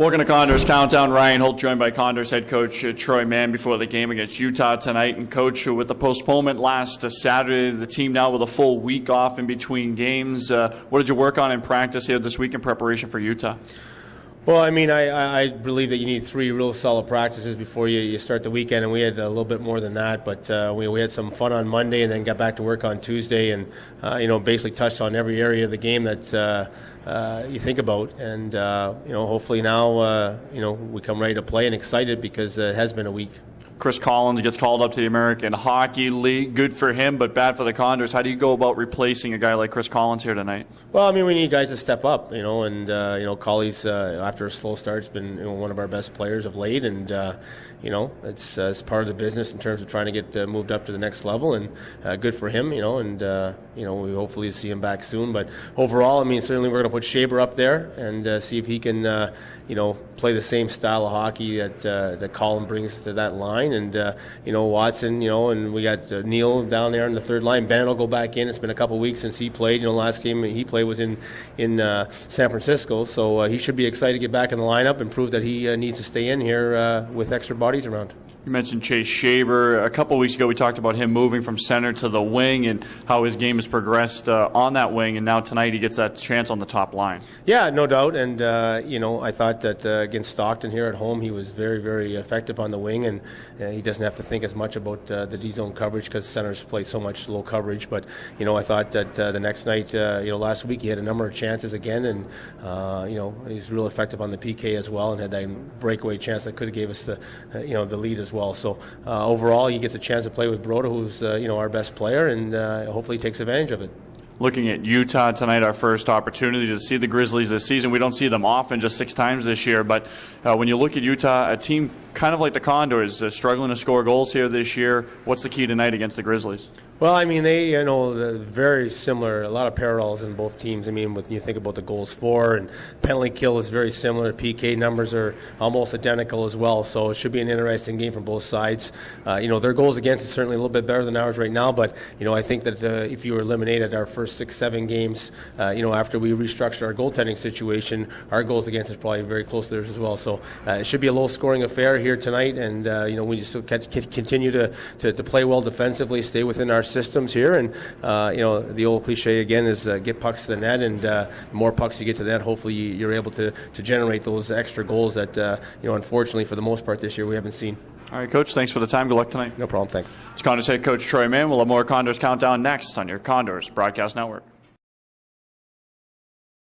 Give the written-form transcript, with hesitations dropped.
Welcome to Condors Countdown. Ryan Holt joined by Condors head coach Troy Mann before the game against Utah tonight. And coach, with the postponement last Saturday, the team now with a full week off in between games. What did you work on in practice here this week in preparation for Utah? Well, I mean, I believe that you need 3 real solid practices before you start the weekend, and we had a little bit more than that. But we had some fun on Monday, and then got back to work on Tuesday, and basically touched on every area of the game that you think about. And hopefully now we come ready to play and excited because it has been a week. Chris Collins gets called up to the American Hockey League. Good for him, but bad for the Condors. How do you go about replacing a guy like Chris Collins here tonight? Well, I mean, we need guys to step up, and Colley's after a slow start has been one of our best players of late, and it's part of the business in terms of trying to get moved up to the next level, and good for him, and we hopefully see him back soon. But overall, I mean, certainly we're going to put Shaber up there and see if he can play the same style of hockey that Colin brings to that line. And Watson, and we got Neil down there on the third line. Bennett will go back in. It's been a couple of weeks since he played. Last game he played was in San Francisco, so he should be excited to get back in the lineup and prove that he needs to stay in here with extra bodies around. You mentioned Chase Shaber. A couple of weeks ago we talked about him moving from center to the wing and how his game has progressed on that wing, and now tonight he gets that chance on the top line. Yeah, no doubt. And I thought that against Stockton here at home he was very, very effective on the wing, and he doesn't have to think as much about the D-zone coverage because centers play so much low coverage. But I thought that the next night, last week he had a number of chances again, and he's real effective on the PK as well, and had that breakaway chance that could have gave us the lead as well. So overall, he gets a chance to play with Broda, who's our best player, and hopefully takes advantage of it. Looking at Utah tonight, our first opportunity to see the Grizzlies this season. We don't see them often, just 6 times this year. But when you look at Utah, a team kind of like the Condors, struggling to score goals here this year. What's the key tonight against the Grizzlies? Well, I mean, they, very similar, a lot of parallels in both teams. I mean, when you think about the goals for and penalty kill is very similar. PK numbers are almost identical as well. So it should be an interesting game from both sides. Their goals against is certainly a little bit better than ours right now. But, I think that if you were eliminated our first 6-7 games, after we restructured our goaltending situation, our goals against is probably very close to theirs as well. So it should be a low-scoring affair here tonight. And, we just continue to play well defensively, stay within our systems here, and the old cliche again is get pucks to the net, and the more pucks you get to the net, hopefully you're able to generate those extra goals that unfortunately for the most part this year we haven't seen. All right, Coach, thanks for the time. Good luck tonight. No problem, thanks. It's Condors head coach Troy Mann. We'll have more Condors Countdown next on your Condors Broadcast Network.